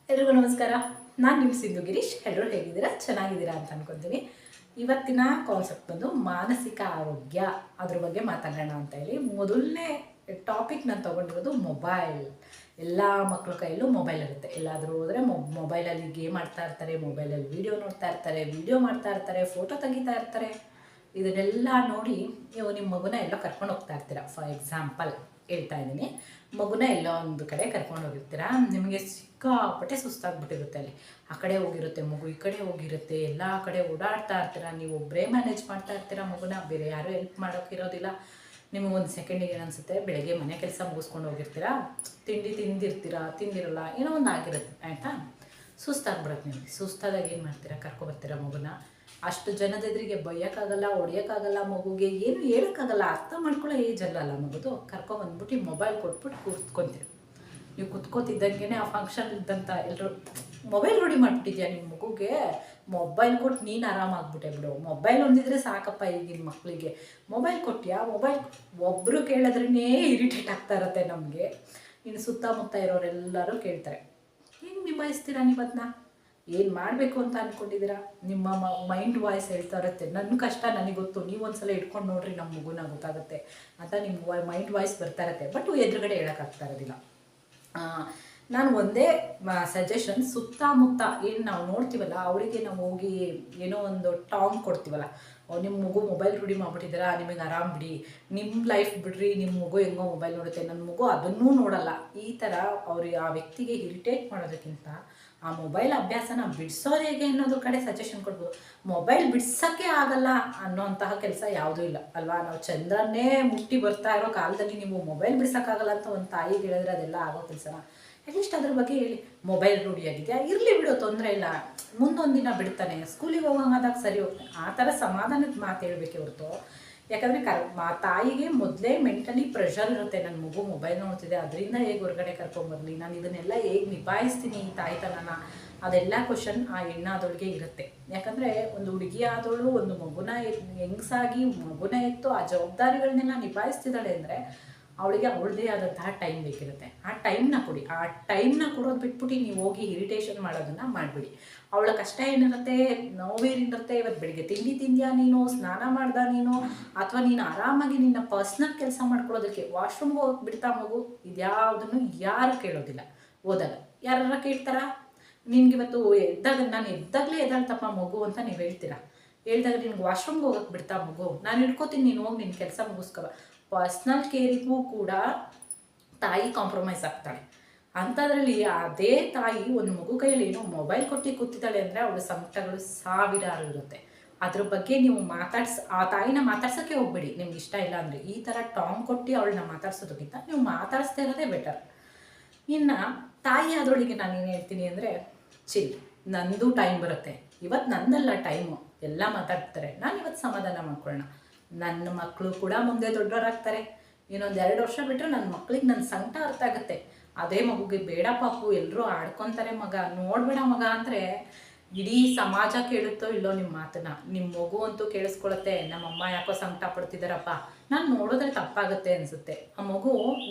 ಎಲ್ರಿಗೂ ನಮಸ್ಕಾರ. ನಾನು ನಿಮ್ಮ ಸಿಂಧು ಗಿರೀಶ್. ಎಲ್ಲರೂ ಹೇಗಿದ್ದೀರಾ? ಚೆನ್ನಾಗಿದ್ದೀರಾ ಅಂತ ಅನ್ಕೊತೀನಿ. ಇವತ್ತಿನ ಕಾನ್ಸೆಪ್ಟ್ ಬಂದು ಮಾನಸಿಕ ಆರೋಗ್ಯ, ಅದ್ರ ಬಗ್ಗೆ ಮಾತಾಡೋಣ ಅಂತ ಹೇಳಿ. ಮೊದಲನೇ ಟಾಪಿಕ್ ನಾನು ತೊಗೊಂಡಿರೋದು ಮೊಬೈಲ್. ಎಲ್ಲ ಮಕ್ಕಳ ಕೈಯಲ್ಲೂ ಮೊಬೈಲ್ ಇರುತ್ತೆ. ಎಲ್ಲಾದರೂ ಹೋದರೆ ಮೊಬೈಲಲ್ಲಿ ಗೇಮ್ ಆಡ್ತಾ ಇರ್ತಾರೆ, ಮೊಬೈಲಲ್ಲಿ ವೀಡಿಯೋ ನೋಡ್ತಾ ಇರ್ತಾರೆ, ವೀಡಿಯೋ ಮಾಡ್ತಾ ಇರ್ತಾರೆ, ಫೋಟೋ ತೆಗಿತಾ ಇರ್ತಾರೆ. ಇದನ್ನೆಲ್ಲ ನೋಡಿ ನೀವು ನಿಮ್ಮ ಮಗುನ ಎಲ್ಲೋ ಕರ್ಕೊಂಡು ಹೋಗ್ತಾ ಇರ್ತೀರ. ಫಾರ್ ಎಕ್ಸಾಂಪಲ್ ಹೇಳ್ತಾ ಇದ್ದೀನಿ, ಮಗುನ ಎಲ್ಲೋ ಒಂದು ಕಡೆ ಕರ್ಕೊಂಡು ಹೋಗಿರ್ತೀರ. ನಿಮಗೆ ಸಿಕ್ಕಾಪಟ್ಟೆ ಸುಸ್ತಾಗ್ಬಿಟ್ಟಿರುತ್ತೆ. ಅಲ್ಲಿ ಆ ಕಡೆ ಹೋಗಿರುತ್ತೆ ಮಗು, ಈ ಕಡೆ ಹೋಗಿರುತ್ತೆ, ಎಲ್ಲ ಕಡೆ ಓಡಾಡ್ತಾ ಇರ್ತೀರ. ನೀವು ಒಬ್ಬರೇ ಮ್ಯಾನೇಜ್ ಮಾಡ್ತಾ ಇರ್ತೀರ ಮಗುನ, ಬೇರೆ ಯಾರೂ ಹೆಲ್ಪ್ ಮಾಡೋಕ್ಕಿರೋದಿಲ್ಲ. ನಿಮಗೊಂದು ಸೆಕೆಂಡಿಗೆ ಏನಿಸುತ್ತೆ, ಬೆಳಗ್ಗೆ ಮನೆ ಕೆಲಸ ಮುಗಿಸ್ಕೊಂಡು ಹೋಗಿರ್ತೀರ, ತಿಂಡಿ ತಿಂದಿರಲ್ಲ, ಏನೋ ಒಂದು ಆಗಿರುತ್ತೆ ಆಯಿತಾ. ಸುಸ್ತಾಗ್ಬಿಡುತ್ತೆ. ನಿಮಗೆ ಸುಸ್ತಾದಾಗ ಏನು ಮಾಡ್ತೀರಾ? ಕರ್ಕೊಬರ್ತೀರ ಮಗುನ. ಅಷ್ಟು ಜನದೆದ್ರಿಗೆ ಬೈಯೋಕ್ಕಾಗಲ್ಲ, ಹೊಡಿಯೋಕ್ಕಾಗಲ್ಲ, ಮಗುಗೆ ಏನು ಹೇಳೋಕ್ಕಾಗಲ್ಲ, ಅರ್ಥ ಮಾಡ್ಕೊಳ್ಳೋ ಏಜ್ ಅಲ್ಲ ಮಗುದು. ಕರ್ಕೊಬಂದ್ಬಿಟ್ಟು ಮೊಬೈಲ್ ಕೊಟ್ಬಿಟ್ಟು ಕೂತ್ಕೊತೀರಿ. ನೀವು ಕುತ್ಕೋತಿದ್ದಂಗೆ ಆ ಫಂಕ್ಷನ್ ಇದ್ದಂಥ ಎಲ್ಲರೂ ಮೊಬೈಲ್ ರೂಢಿ ಮಾಡಿಬಿಟ್ಟಿದ್ಯಾ ನಿಮ್ಮ ಮಗುಗೆ? ಮೊಬೈಲ್ ಕೊಟ್ಟು ನೀನು ಆರಾಮಾಗ್ಬಿಟ್ಟೆ ಬಿಡು. ಮೊಬೈಲ್ ಒಂದಿದ್ರೆ ಸಾಕಪ್ಪ ಈಗಿನ ಮಕ್ಕಳಿಗೆ. ಮೊಬೈಲ್ ಕೊಟ್ಟಿಯಾ? ಮೊಬೈಲ್ ಒಬ್ಬರು ಕೇಳಿದ್ರೇ ಇರಿಟೇಟ್ ಆಗ್ತಾ ಇರುತ್ತೆ ನಮಗೆ. ಇನ್ನು ಸುತ್ತಮುತ್ತ ಇರೋರೆಲ್ಲರೂ ಕೇಳ್ತಾರೆ, ಹೆಂಗೆ ನಿಭಾಯಿಸ್ತೀರಾ ನೀವು ಅದನ್ನ? ಏನು ಮಾಡಬೇಕು ಅಂತ ಅಂದ್ಕೊಂಡಿದ್ದೀರಾ? ನಿಮ್ಮ ಮೈಂಡ್ ವಾಯ್ಸ್ ಹೇಳ್ತಾ ಇರುತ್ತೆ, ನನ್ನ ಕಷ್ಟ ನನಗೆ ಗೊತ್ತು, ನೀವು ಒಂದ್ಸಲ ಇಟ್ಕೊಂಡು ನೋಡ್ರಿ ನಮ್ಮ ಮಗುನ ಗೊತ್ತಾಗುತ್ತೆ ಅಂತ ನಿಮ್ಮ ಮೈಂಡ್ ವಾಯ್ಸ್ ಬರ್ತಾ ಇರುತ್ತೆ. ಬಟ್ ಎದುರುಗಡೆ ಹೇಳೋಕ್ಕಾಗ್ತಾ ಇರೋದಿಲ್ಲ. ನಾನು ಒಂದೇ ಸಜೆಷನ್, ಸುತ್ತಮುತ್ತ ಏನು ನಾವು ನೋಡ್ತೀವಲ್ಲ ಅವರಿಗೆ ನಾವು ಹೋಗಿ ಏನೋ ಒಂದು ಟಾಂಗ್ ಕೊಡ್ತೀವಲ್ಲ, ನಿಮ್ಮ ಮಗು ಮೊಬೈಲ್ ರೂಢಿ ಮಾಡಿಬಿಟ್ಟಿದ್ದೀರಾ, ನಿಮಗೆ ಆರಾಮ್ ಬಿಡಿ, ನಿಮ್ಮ ಲೈಫ್ ಬಿಡ್ರಿ, ನಿಮ್ಮ ಮಗು ಹೆಂಗೋ ಮೊಬೈಲ್ ನೋಡುತ್ತೆ, ನನ್ನ ಮಗು ಅದನ್ನೂ ನೋಡಲ್ಲ, ಈ ಥರ ಅವ್ರಿಗೆ ಆ ವ್ಯಕ್ತಿಗೆ ಇರಿಟೇಟ್ ಮಾಡೋದಕ್ಕಿಂತ ಆ ಮೊಬೈಲ್ ಅಭ್ಯಾಸನ ಬಿಡಿಸೋದು ಹೇಗೆ ಅನ್ನೋದ್ರ ಕಡೆ ಸಜೆಷನ್ ಕೊಡ್ಬೋದು. ಮೊಬೈಲ್ ಬಿಡ್ಸೋಕ್ಕೆ ಆಗಲ್ಲ ಅನ್ನೋಂತಹ ಕೆಲಸ ಯಾವುದೂ ಇಲ್ಲ ಅಲ್ವಾ? ನಾವು ಚಂದ್ರನ್ನೇ ಮುಟ್ಟಿ ಬರ್ತಾ ಇರೋ ಕಾಲದಲ್ಲಿ ನೀವು ಮೊಬೈಲ್ ಬಿಡ್ಸೋಕ್ಕಾಗಲ್ಲ ಅಂತ ಒಂದು ತಾಯಿಗೆ ಹೇಳಿದ್ರೆ ಅದೆಲ್ಲ ಆಗೋ ಕೆಲಸನ? ಅಟ್ಲೀಸ್ಟ್ ಅದ್ರ ಬಗ್ಗೆ ಹೇಳಿ. ಮೊಬೈಲ್ ರೂಢಿಯಾಗಿದೆಯಾ, ಇರಲಿ ಬಿಡೋ, ತೊಂದರೆ ಇಲ್ಲ, ಮುಂದೊಂದು ದಿನ ಬಿಡ್ತಾನೆ, ಸ್ಕೂಲಿಗೆ ಹೋಗೋಂಗಾದಾಗ ಸರಿ ಹೋಗ್ತಾನೆ, ಆ ಥರ ಸಮಾಧಾನದ ಮಾತು ಹೇಳಬೇಕೆ ಹೊರತು. ಯಾಕಂದರೆ ತಾಯಿಗೆ ಮೊದಲೇ ಮೆಂಟಲಿ ಪ್ರೆಷರ್ ಇರುತ್ತೆ, ನನ್ನ ಮಗು ಮೊಬೈಲ್ ನೋಡ್ತಿದೆ, ಅದರಿಂದ ಹೇಗೆ ಹೊರಗಡೆ ಕರ್ಕೊಂಬರಲಿ, ನಾನು ಇದನ್ನೆಲ್ಲ ಹೇಗೆ ನಿಭಾಯಿಸ್ತೀನಿ ಈ ತಾಯ್ತನನ, ಅದೆಲ್ಲ ಕ್ವಶನ್ ಆ ಹೆಣ್ಣಾದವಳಿಗೆ ಇರುತ್ತೆ. ಯಾಕಂದರೆ ಒಂದು ಹುಡುಗಿ ಆದವಳು ಒಂದು ಮಗುನ ಹೆಂಗಸಾಗಿ ಮಗುನ ಎತ್ತು ಆ ಜವಾಬ್ದಾರಿಗಳನ್ನೆಲ್ಲ ನಿಭಾಯಿಸ್ತಿದ್ದಾಳೆ ಅಂದರೆ ಅವಳಿಗೆ ಅವಳದೇ ಆದಂತಹ ಟೈಮ್ ಬೇಕಿರುತ್ತೆ. ಆ ಟೈಮ್ನ ಕೊಡಿ. ಆ ಟೈಮ್ನ ಕೊಡೋದು ಬಿಟ್ಬಿಟ್ಟು ನೀವು ಹೋಗಿ ಇರಿಟೇಷನ್ ಮಾಡೋದನ್ನು ಮಾಡಿಬಿಡಿ. ಅವಳ ಕಷ್ಟ ಏನಿರುತ್ತೆ, ನೋವೇನಿರುತ್ತೆ, ಇವತ್ತು ಬೆಳಿಗ್ಗೆ ತಿಂದ್ಯಾ ನೀನು, ಸ್ನಾನ ಮಾಡ್ದ ನೀನು, ಅಥವಾ ನೀನು ಆರಾಮಾಗಿ ನಿನ್ನ ಪರ್ಸ್ನಲ್ ಕೆಲಸ ಮಾಡ್ಕೊಳ್ಳೋದಕ್ಕೆ ವಾಶ್ರೂಮ್ಗೆ ಹೋಗಿ ಬಿಡ್ತಾ ಮಗು, ಇದ್ಯಾವುದನ್ನು ಯಾರು ಕೇಳೋದಿಲ್ಲ. ಓದಲ್ಲ ಯಾರ ಕೇಳ್ತಾರ? ನಿನ್ಗಿವತ್ತು ನಾನು ಎದ್ದಾಗಲೇ ಎದ್ದಾಳ್ತಪ್ಪ ಮಗು ಅಂತ ನೀವು ಹೇಳ್ತೀರಾ. ಹೇಳ್ದಾಗ ನಿನ್ಗೆ ವಾಶ್ರೂಮ್ಗೆ ಹೋಗಕ್ಕೆ ಬಿಡ್ತಾ ಮಗು, ನಾನು ಇಟ್ಕೋತೀನಿ, ನೀನು ಹೋಗಿ ನಿನ್ನ ಕೆಲಸ ಮುಗಿಸ್ಕೊ. ಪರ್ಸ್ನಲ್ ಕೇರಿಗೂ ಕೂಡ ತಾಯಿ ಕಾಂಪ್ರಮೈಸ್ ಆಗ್ತಾಳೆ. ಅಂಥದ್ರಲ್ಲಿ ಅದೇ ತಾಯಿ ಒಂದು ಮಗು ಕೈಯಲ್ಲಿ ಏನೋ ಮೊಬೈಲ್ ಕೊಟ್ಟು ಕೂತಿದ್ದಾಳೆ ಅಂದರೆ ಅವಳ ಸಂಕಟಗಳು ಸಾವಿರಾರು ಇರುತ್ತೆ. ಅದ್ರ ಬಗ್ಗೆ ನೀವು ಆ ತಾಯಿನ ಮಾತಾಡ್ಸೋಕ್ಕೆ ಹೋಗ್ಬೇಡಿ, ನಿಮ್ಗೆ ಇಷ್ಟ ಇಲ್ಲ ಅಂದರೆ. ಈ ಥರ ಟಾಂಗ್ ಕೊಟ್ಟು ಅವಳನ್ನ ಮಾತಾಡ್ಸೋದಕ್ಕಿಂತ ನೀವು ಮಾತಾಡಿಸ್ತಾ ಇರೋದೇ ಬೆಟರ್. ಇನ್ನು ತಾಯಿ ಆದವಳಿಗೆ ನಾನೇನು ಹೇಳ್ತೀನಿ ಅಂದರೆ, ನಂದು ಟೈಮ್ ಬರುತ್ತೆ, ಇವತ್ತು ನಂದಲ್ಲ ಟೈಮು, ಎಲ್ಲ ಮಾತಾಡ್ತಾರೆ, ನಾನು ಇವತ್ತು ಸಮಾಧಾನ ಮಾಡ್ಕೊಳ್ಳೋಣ. ನನ್ನ ಮಕ್ಕಳು ಕೂಡ ಮುಂದೆ ದೊಡ್ಡವರಾಗ್ತಾರೆ. ಇನ್ನೊಂದು 2 ವರ್ಷ ಬಿಟ್ಟರೆ ನನ್ನ ಮಕ್ಳಿಗೆ ನನ್ನ ಸಂಕಟ ಅರ್ಥ ಆಗುತ್ತೆ. ಅದೇ ಮಗುಗೆ ಬೇಡ ಪಾಪು, ಎಲ್ಲರೂ ಆಡ್ಕೊತಾರೆ ಮಗ, ನೋಡಬೇಡ ಮಗ ಅಂದರೆ ಇಡೀ ಸಮಾಜ ಕೇಳುತ್ತೋ ಇಲ್ಲೋ ನಿಮ್ಮ ಮಾತನ್ನ. ನಿಮ್ಮ ಮಗು ಅಂತೂ ಕೇಳಿಸ್ಕೊಳತ್ತೆ, ನಮ್ಮಮ್ಮ ಯಾಕೋ ಸಂಕಟ ಪಡ್ತಿದ್ದಾರಪ್ಪ, ನಾನು ನೋಡೋದ್ರೆ ತಪ್ಪಾಗುತ್ತೆ ಅನಿಸುತ್ತೆ. ಆ ಮಗು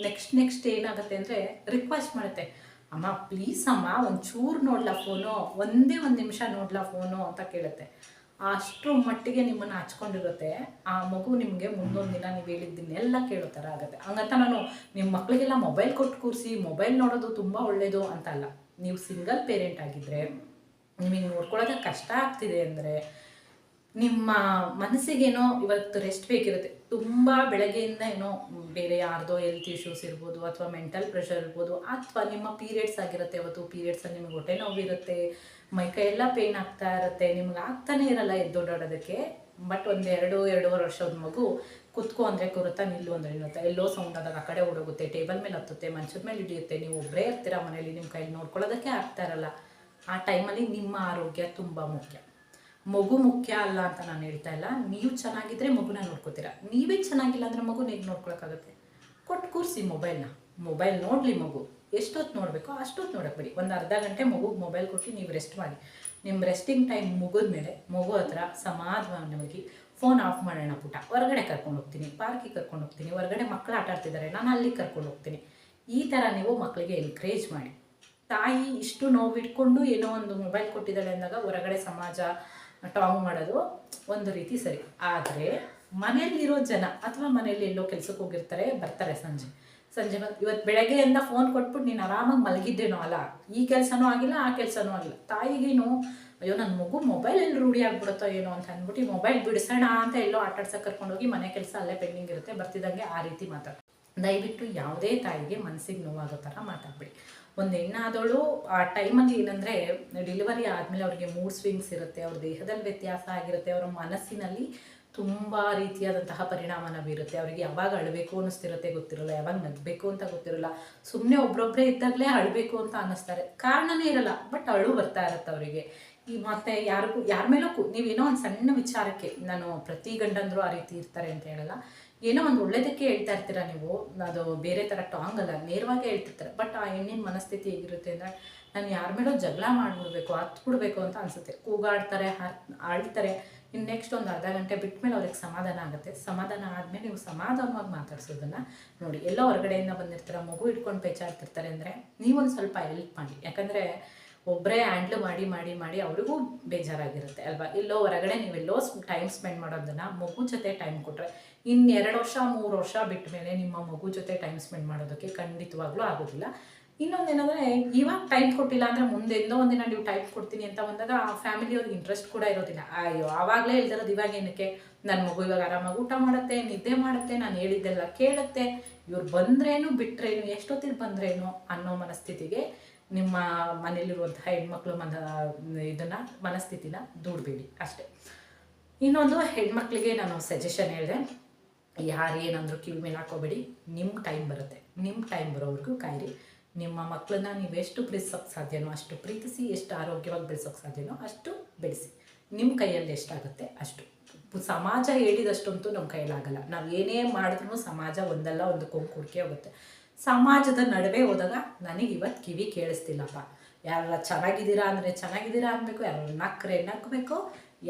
ನೆಕ್ಸ್ಟ್ ಏನಾಗುತ್ತೆ ಅಂದರೆ ರಿಕ್ವೆಸ್ಟ್ ಮಾಡುತ್ತೆ, ಅಮ್ಮ ಪ್ಲೀಸ್ ಅಮ್ಮ ಒಂಚೂರು ನೋಡ್ಲಾ ಫೋನು, ಒಂದೇ ಒಂದು ನಿಮಿಷ ನೋಡ್ಲಾ ಫೋನು ಅಂತ ಕೇಳುತ್ತೆ. ಅಷ್ಟರ ಮಟ್ಟಿಗೆ ನಿಮ್ಮನ್ನು ಹಚ್ಕೊಂಡಿರುತ್ತೆ ಆ ಮಗು. ನಿಮಗೆ ಮುಂದೊಂದು ದಿನ ನೀವು ಹೇಳಿದ್ದನ್ನೆಲ್ಲ ಕೇಳೋ ಥರ ಆಗುತ್ತೆ. ಹಂಗಂತ ನಾನು ನಿಮ್ಮ ಮಕ್ಕಳಿಗೆಲ್ಲ ಮೊಬೈಲ್ ಕೊಟ್ಟು ಕೂರಿಸಿ ಮೊಬೈಲ್ ನೋಡೋದು ತುಂಬ ಒಳ್ಳೆಯದು ಅಂತ ಅಲ್ಲ. ನೀವು ಸಿಂಗಲ್ ಪೇರೆಂಟ್ ಆಗಿದ್ದರೆ, ನಿಮಗೆ ನೋಡ್ಕೊಳ್ಳೋದಕ್ಕೆ ಕಷ್ಟ ಆಗ್ತಿದೆ ಅಂದರೆ, ನಿಮ್ಮ ಮನಸ್ಸಿಗೇನೋ ಇವತ್ತು ರೆಸ್ಟ್ ಬೇಕಿರುತ್ತೆ. ತುಂಬ ಬೆಳಗ್ಗೆಯಿಂದ ಏನೋ ಬೇರೆ ಯಾರ್ದೋ ಹೆಲ್ತ್ ಇಶ್ಯೂಸ್ ಇರ್ಬೋದು, ಅಥವಾ ಮೆಂಟಲ್ ಪ್ರೆಷರ್ ಇರ್ಬೋದು, ಅಥವಾ ನಿಮ್ಮ ಪೀರಿಯಡ್ಸ್ ಆಗಿರುತ್ತೆ, ಅವತ್ತು ಪೀರಿಯಡ್ಸಲ್ಲಿ ನಿಮಗೆ ಹೊಟ್ಟೆ ನೋವಿರುತ್ತೆ, ಮೈಕೈ ಎಲ್ಲ ಪೇಯ್ನ್ ಆಗ್ತಾ ಇರುತ್ತೆ, ನಿಮ್ಗೆ ಆಗ್ತಾನೆ ಇರಲ್ಲ ಎದ್ದೋಡಾಡೋದಕ್ಕೆ. ಬಟ್ ಒಂದು 2-2.5 ವರ್ಷದ ಮಗು ಕುತ್ಕೋ ಅಂದರೆ ಕೂರುತ್ತಾ, ನಿಲ್ಲು ಅಂದರೆ ನಿಲ್ಲುತ್ತಾ, ಎಲ್ಲೋ ಸೌಂಡ್ ಆದಾಗ ಆ ಕಡೆ ಓಡೋಗುತ್ತೆ, ಟೇಬಲ್ ಮೇಲೆ ಹತ್ತುತ್ತೆ, ಮಂಚದ ಮೇಲೆ ಹಿಡಿಯುತ್ತೆ, ನೀವು ಒಬ್ಬರೇ ಇರ್ತೀರ ಮನೇಲಿ, ನಿಮ್ಮ ಕೈಲಿ ನೋಡ್ಕೊಳ್ಳೋದಕ್ಕೆ ಆಗ್ತಾ ಇರಲ್ಲ. ಆ ಟೈಮಲ್ಲಿ ನಿಮ್ಮ ಆರೋಗ್ಯ ತುಂಬ ಮುಖ್ಯ. ಮಗು ಮುಖ್ಯ ಅಲ್ಲ ಅಂತ ನಾನು ಹೇಳ್ತಾ ಇಲ್ಲ. ನೀವು ಚೆನ್ನಾಗಿದ್ದರೆ ಮಗುನ ನೋಡ್ಕೋತೀರ, ನೀವೇ ಚೆನ್ನಾಗಿಲ್ಲ ಅಂದರೆ ಮಗುನ ಹೇಗೆ ನೋಡ್ಕೊಳಕ್ಕಾಗುತ್ತೆ? ಕೊಟ್ಟು ಕೂರಿಸಿ ಮೊಬೈಲ್ ನೋಡಲಿ ಮಗು. ಎಷ್ಟೊತ್ತು ನೋಡಬೇಕೋ ಅಷ್ಟೊತ್ತು ನೋಡೋಕ್ಬೇಡಿ. ಒಂದು ಅರ್ಧ ಗಂಟೆ ಮಗುಗೆ ಮೊಬೈಲ್ ಕೊಟ್ಟು ನೀವು ರೆಸ್ಟ್ ಮಾಡಿ. ನಿಮ್ಮ ರೆಸ್ಟಿಂಗ್ ಟೈಮ್ ಮುಗಿದ ಮೇಲೆ ಮಗು ಹತ್ರ ಸಮಾಧಾನವಾಗಿ ಫೋನ್ ಆಫ್ ಮಾಡೋಣ ಪುಟ, ಹೊರಗಡೆ ಕರ್ಕೊಂಡು ಹೋಗ್ತೀನಿ, ಪಾರ್ಕಿಗೆ ಕರ್ಕೊಂಡು ಹೋಗ್ತೀನಿ, ಹೊರಗಡೆ ಮಕ್ಕಳು ಆಟ ಆಡ್ತಿದ್ದಾರೆ, ನಾನು ಅಲ್ಲಿಗೆ ಕರ್ಕೊಂಡು ಹೋಗ್ತೀನಿ. ಈ ಥರ ನೀವು ಮಕ್ಕಳಿಗೆ ಎನ್ಕರೇಜ್ ಮಾಡಿ. ತಾಯಿ ಇಷ್ಟು ನೋವು ಇಟ್ಕೊಂಡು ಏನೋ ಒಂದು ಮೊಬೈಲ್ ಕೊಟ್ಟಿದ್ದಾಳೆ ಅಂದಾಗ ಹೊರಗಡೆ ಸಮಾಜ ಟಾಂಗ್ ಮಾಡೋದು ಒಂದು ರೀತಿ ಸರಿ. ಆದರೆ ಮನೆಯಲ್ಲಿರೋ ಜನ ಅಥವಾ ಮನೆಯಲ್ಲಿ ಎಲ್ಲೋ ಕೆಲ್ಸಕ್ಕೆ ಹೋಗಿರ್ತಾರೆ, ಬರ್ತಾರೆ ಸಂಜೆ ಬಂದು ಇವತ್ತು ಬೆಳಗ್ಗೆಯಿಂದ ಫೋನ್ ಕೊಟ್ಬಿಟ್ಟು ನೀನು ಆರಾಮಾಗಿ ಮಲಗಿದ್ದೇನೋ, ಅಲ್ಲ ಈ ಕೆಲಸನೂ ಆಗಿಲ್ಲ ಆ ಕೆಲಸನೂ ಆಗಿಲ್ಲ. ತಾಯಿಗೇನು ಅಯ್ಯೋ ನನ್ನ ಮಗು ಮೊಬೈಲಲ್ಲಿ ರೂಢಿ ಆಗ್ಬಿಡುತ್ತೋ ಏನೋ ಅಂತ ಅಂದ್ಬಿಟ್ಟು ಮೊಬೈಲ್ ಬಿಡಿಸೋಣ ಅಂತ ಎಲ್ಲೋ ಆಟಾಡ್ಸಕ್ಕೆ ಕರ್ಕೊಂಡೋಗಿ ಮನೆ ಕೆಲಸ ಅಲ್ಲೇ ಪೆಂಡಿಂಗ್ ಇರುತ್ತೆ, ಬರ್ತಿದ್ದಂಗೆ ಆ ರೀತಿ ಮಾತಾಡ. ದಯವಿಟ್ಟು ಯಾವುದೇ ತಾಯಿಗೆ ಮನಸ್ಸಿಗೆ ನೋವಾಗೋ ಥರ ಮಾತಾಡಬೇಡಿ. ಒಂದು ಹೆಣ್ಣಾದವಳು ಆ ಟೈಮಲ್ಲಿ ಏನಂದರೆ ಡೆಲಿವರಿ ಆದಮೇಲೆ ಅವ್ರಿಗೆ ಮೂಡ್ ಸ್ವಿಂಗ್ಸ್ ಇರುತ್ತೆ, ಅವ್ರ ದೇಹದಲ್ಲಿ ವ್ಯತ್ಯಾಸ ಆಗಿರುತ್ತೆ, ಅವರ ಮನಸ್ಸಿನಲ್ಲಿ ತುಂಬ ರೀತಿಯಾದಂತಹ ಪರಿಣಾಮನ ಬೀರುತ್ತೆ. ಅವರಿಗೆ ಯಾವಾಗ ಅಳಬೇಕು ಅನ್ನಿಸ್ತಿರುತ್ತೆ ಗೊತ್ತಿರಲ್ಲ, ಯಾವಾಗ ನಗಬೇಕು ಅಂತ ಗೊತ್ತಿರಲ್ಲ, ಸುಮ್ಮನೆ ಒಬ್ರೊಬ್ಬರೇ ಇದ್ದಾಗಲೇ ಅಳಬೇಕು ಅಂತ ಅನ್ನಿಸ್ತಾರೆ, ಕಾರಣನೇ ಇರಲ್ಲ, ಬಟ್ ಅಳು ಬರ್ತಾ ಇರುತ್ತೆ ಅವರಿಗೆ. ಈ ಮತ್ತೆ ಯಾರ ಮೇಲೂ ನೀವೇನೋ ಒಂದು ಸಣ್ಣ ವಿಚಾರಕ್ಕೆ, ನಾನು ಪ್ರತಿ ಗಂಡಂದ್ರು ಆ ರೀತಿ ಇರ್ತಾರೆ ಅಂತ ಹೇಳಲ್ಲ, ಏನೋ ಒಂದು ಒಳ್ಳೇದಕ್ಕೆ ಹೇಳ್ತಾ ಇರ್ತೀರ ನೀವು, ಅದು ಬೇರೆ ಥರ ಟಾಂಗ್ ಅಲ್ಲ, ನೇರವಾಗಿ ಹೇಳ್ತಿರ್ತಾರೆ. ಬಟ್ ಆ ಹೆಣ್ಣಿನ ಮನಸ್ಥಿತಿ ಹೇಗಿರುತ್ತೆ ಅಂದರೆ ನಾನು ಯಾರ ಮೇಲೋ ಜಗಳ ಮಾಡಿಬಿಡ್ಬೇಕು, ಹತ್ಬಿಡ್ಬೇಕು ಅಂತ ಅನಿಸುತ್ತೆ. ಕೂಗಾಡ್ತಾರೆ, ಆಳ್ತಾರೆ. ಇನ್ನು ನೆಕ್ಸ್ಟ್ ಒಂದು ಅರ್ಧ ಗಂಟೆ ಬಿಟ್ಟ ಮೇಲೆ ಅವ್ರಿಗೆ ಸಮಾಧಾನ ಆಗುತ್ತೆ. ಸಮಾಧಾನ ಆದಮೇಲೆ ನೀವು ಸಮಾಧಾನವಾಗಿ ಮಾತಾಡ್ಸೋದನ್ನು ನೋಡಿ. ಎಲ್ಲೋ ಹೊರಗಡೆಯಿಂದ ಬಂದಿರ್ತಾರೆ, ಮಗು ಇಟ್ಕೊಂಡು ಪೇಚಾಡ್ತಿರ್ತಾರೆ ಅಂದರೆ ನೀವೊಂದು ಸ್ವಲ್ಪ ಹೆಲ್ಪ್ ಮಾಡಿ. ಯಾಕಂದರೆ ಒಬ್ಬರೇ ಹ್ಯಾಂಡ್ಲ್ ಮಾಡಿ ಮಾಡಿ ಮಾಡಿ ಅವ್ರಿಗೂ ಬೇಜಾರಾಗಿರುತ್ತೆ ಅಲ್ವಾ. ಎಲ್ಲೋ ಹೊರಗಡೆ ನೀವೆಲ್ಲೋ ಟೈಮ್ ಸ್ಪೆಂಡ್ ಮಾಡೋದನ್ನು ಮಗು ಜೊತೆ ಟೈಮ್ ಕೊಟ್ಟರೆ ಇನ್ನು 2 ವರ್ಷ 3 ವರ್ಷ ಬಿಟ್ಟ ಮೇಲೆ ನಿಮ್ಮ ಮಗು ಜೊತೆ ಟೈಮ್ ಸ್ಪೆಂಡ್ ಮಾಡೋದಕ್ಕೆ ಖಂಡಿತವಾಗ್ಲೂ ಆಗೋದಿಲ್ಲ. ಇನ್ನೊಂದೇನೆಂದರೆ ಇವಾಗ ಟೈಮ್ ಕೊಟ್ಟಿಲ್ಲ ಅಂದರೆ ಮುಂದೆ ಎಂದೋ ಒಂದಿನ ನೀವು ಟೈಮ್ ಕೊಡ್ತೀನಿ ಅಂತ ಬಂದಾಗ ಆ ಫ್ಯಾಮಿಲಿಯವ್ರಿಗೆ ಇಂಟ್ರೆಸ್ಟ್ ಕೂಡ ಇರೋದಿಲ್ಲ. ಅಯ್ಯೋ ಆವಾಗಲೇ ಹೇಳ್ತಿರೋದು ಇವಾಗ ಏನಕ್ಕೆ, ನನ್ನ ಮಗು ಇವಾಗ ಆರಾಮಾಗಿ ಊಟ ಮಾಡುತ್ತೆ, ನಿದ್ದೆ ಮಾಡುತ್ತೆ, ನಾನು ಹೇಳಿದ್ದೆಲ್ಲ ಕೇಳುತ್ತೆ, ಇವ್ರು ಬಂದ್ರೇನು ಬಿಟ್ರೇನು, ಎಷ್ಟೊತ್ತಿಗೆ ಬಂದ್ರೇನು ಅನ್ನೋ ಮನಸ್ಥಿತಿಗೆ ನಿಮ್ಮ ಮನೇಲಿರುವಂತಹ ಹೆಣ್ಮಕ್ಳು ಇದನ್ನು ಮನಸ್ಥಿತಿನ ದೂಡಬೇಡಿ ಅಷ್ಟೇ. ಇನ್ನೊಂದು ಹೆಣ್ಮಕ್ಳಿಗೆ ನಾನು ಸಜೆಷನ್ ಹೇಳಿದೆ, ಯಾರು ಏನಂದ್ರು ಕಿವಿ ಮೇಲೆ ಹಾಕೋಬೇಡಿ. ನಿಮ್ಮ ಟೈಮ್ ಬರುತ್ತೆ, ನಿಮ್ಮ ಟೈಮ್ ಬರೋವರೆಗೂ ಕಾಯಿರಿ. ನಿಮ್ಮ ಮಕ್ಕಳನ್ನ ನೀವು ಎಷ್ಟು ಬೆಳೆಸೋಕ್ಕೆ ಸಾಧ್ಯನೋ ಅಷ್ಟು ಪ್ರೀತಿಸಿ, ಎಷ್ಟು ಆರೋಗ್ಯವಾಗಿ ಬೆಳೆಸೋಕ್ಕೆ ಸಾಧ್ಯನೋ ಅಷ್ಟು ಬೆಳೆಸಿ. ನಿಮ್ಮ ಕೈಯಲ್ಲಿ ಎಷ್ಟಾಗುತ್ತೆ ಅಷ್ಟು. ಸಮಾಜ ಹೇಳಿದಷ್ಟಂತೂ ನಮ್ಮ ಕೈಯಲ್ಲಾಗಲ್ಲ. ನಾವು ಏನೇ ಮಾಡಿದ್ರೂ ಸಮಾಜ ಒಂದಲ್ಲ ಒಂದು ಕೊಂಕುಡ್ಕೆ ಹೋಗುತ್ತೆ. ಸಮಾಜದ ನಡುವೆ ಹೋದಾಗ ನನಗೆ ಇವತ್ತು ಕಿವಿ ಕೇಳಿಸ್ತಿಲ್ಲಪ್ಪ, ಯಾರ ಚೆನ್ನಾಗಿದ್ದೀರಾ ಅಂದರೆ ಚೆನ್ನಾಗಿದ್ದೀರಾ ಅನ್ಬೇಕು, ಯಾರು ನಕ್ಕರೆ ನಕ್ಕಬೇಕು,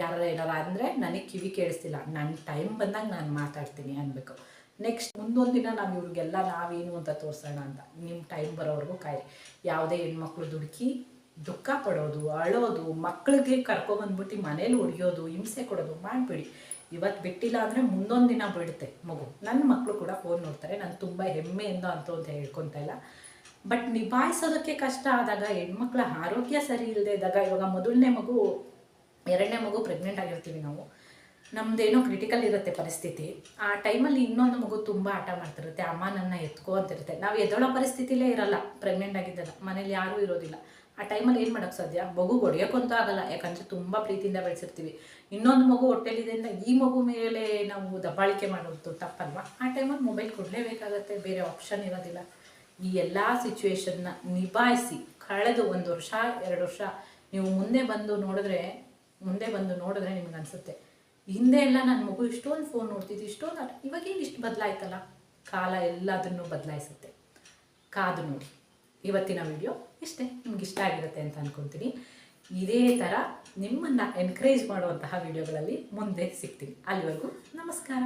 ಯಾರು ಏನಾರ ಅಂದರೆ ನನಗೆ ಕಿವಿ ಕೇಳಿಸ್ತಿಲ್ಲ, ನನ್ನ ಟೈಮ್ ಬಂದಾಗ ನಾನು ಮಾತಾಡ್ತೀನಿ ಅನ್ಬೇಕು. ನೆಕ್ಸ್ಟ್ ಮುಂದೊಂದು ದಿನ ನಾವು ಇವ್ರಿಗೆಲ್ಲ ನಾವೇನು ಅಂತ ತೋರಿಸೋಣ ಅಂತ. ನಿಮ್ಮ ಟೈಮ್ ಬರೋವರೆಗೂ ಕಾಯಿರಿ. ಯಾವುದೇ ಹೆಣ್ಮಕ್ಳು ದುಡುಕಿ ದುಃಖ ಪಡೋದು, ಅಳೋದು, ಮಕ್ಕಳಿಗೆ ಕರ್ಕೊಬಂದ್ಬಿಟ್ಟು ಮನೇಲಿ ಹೊಡಿಯೋದು, ಹಿಂಸೆ ಕೊಡೋದು ಮಾಡಬೇಡಿ. ಇವತ್ತು ಬಿಟ್ಟಿಲ್ಲ ಅಂದರೆ ಮುಂದೊಂದು ದಿನ ಬಿಡುತ್ತೆ ಮಗು. ನನ್ನ ಮಕ್ಕಳು ಕೂಡ ಫೋನ್ ನೋಡ್ತಾರೆ, ನಾನು ತುಂಬ ಹೆಮ್ಮೆಯಿಂದ ಅಂತ ಹೇಳ್ಕೊತಾ ಇಲ್ಲ. ಬಟ್ ನಿಭಾಯಿಸೋದಕ್ಕೆ ಕಷ್ಟ ಆದಾಗ, ಹೆಣ್ಮಕ್ಳ ಆರೋಗ್ಯ ಸರಿ ಇಲ್ಲದೆ ಇದ್ದಾಗ, ಇವಾಗ ಮೊದಲನೇ ಮಗು 2ನೇ ಮಗು ಪ್ರೆಗ್ನೆಂಟ್ ಆಗಿರ್ತೀವಿ ನಾವು, ನಮ್ಮದೇನೋ ಕ್ರಿಟಿಕಲ್ ಇರುತ್ತೆ ಪರಿಸ್ಥಿತಿ. ಆ ಟೈಮಲ್ಲಿ ಇನ್ನೊಂದು ಮಗು ತುಂಬ ಆಟ ಮಾಡ್ತಿರುತ್ತೆ, ಅಮ್ಮ ನನ್ನ ಎತ್ಕೋ ಅಂತಿರುತ್ತೆ. ನಾವು ಎದ್ದೊಳೋ ಪರಿಸ್ಥಿತಿಲೇ ಇರಲ್ಲ, ಪ್ರೆಗ್ನೆಂಟ್ ಆಗಿದ್ದಾಗ ಮನೇಲಿ ಯಾರೂ ಇರೋದಿಲ್ಲ. ಆ ಟೈಮಲ್ಲಿ ಏನು ಮಾಡೋಕ್ಕೆ ಸಾಧ್ಯ? ಮಗು ಹೊಡೆಯೋಕ್ಕಂತೂ ಆಗಲ್ಲ, ಯಾಕಂದರೆ ತುಂಬ ಪ್ರೀತಿಯಿಂದ ಬೆಳೆಸಿರ್ತೀವಿ. ಇನ್ನೊಂದು ಮಗು ಹೊಟ್ಟೆಲಿದೆ ಅಂದರೆ ಈ ಮಗು ಮೇಲೆ ನಾವು ದಬ್ಬಾಳಿಕೆ ಮಾಡೋದು ತಪ್ಪಲ್ವಾ? ಆ ಟೈಮಲ್ಲಿ ಮೊಬೈಲ್ ಕೊಡಲೇಬೇಕಾಗತ್ತೆ, ಬೇರೆ ಆಪ್ಷನ್ ಇರೋದಿಲ್ಲ. ಈ ಎಲ್ಲ ಸಿಚುವೇಶನ್ನ ನಿಭಾಯಿಸಿ ಕಳೆದು 1 ವರ್ಷ 2 ವರ್ಷ ನೀವು ಮುಂದೆ ಬಂದು ನೋಡಿದ್ರೆ ನಿಮ್ಗೆ ಅನಿಸುತ್ತೆ, ಹಿಂದೆ ಎಲ್ಲ ನನ್ನ ಮಗು ಇಷ್ಟೊಂದು ಫೋನ್ ನೋಡ್ತಿದ್ದು, ಇಷ್ಟೊಂದು ಇವಾಗೇನು ಇಷ್ಟು ಬದಲಾಯ್ತಲ್ಲ. ಕಾಲ ಎಲ್ಲದನ್ನು ಬದಲಾಯಿಸುತ್ತೆ, ಕಾದು ನೋಡಿ. ಇವತ್ತಿನ ವಿಡಿಯೋ ಇಷ್ಟೇ, ನಿಮ್ಗೆ ಇಷ್ಟ ಆಗಿರುತ್ತೆ ಅಂತ ಅಂದ್ಕೊತೀನಿ. ಇದೇ ಥರ ನಿಮ್ಮನ್ನು ಎನ್ಕರೇಜ್ ಮಾಡುವಂತಹ ವಿಡಿಯೋಗಳಲ್ಲಿ ಮುಂದೆ ಸಿಗ್ತೀನಿ. ಅಲ್ಲಿವರೆಗೂ ನಮಸ್ಕಾರ.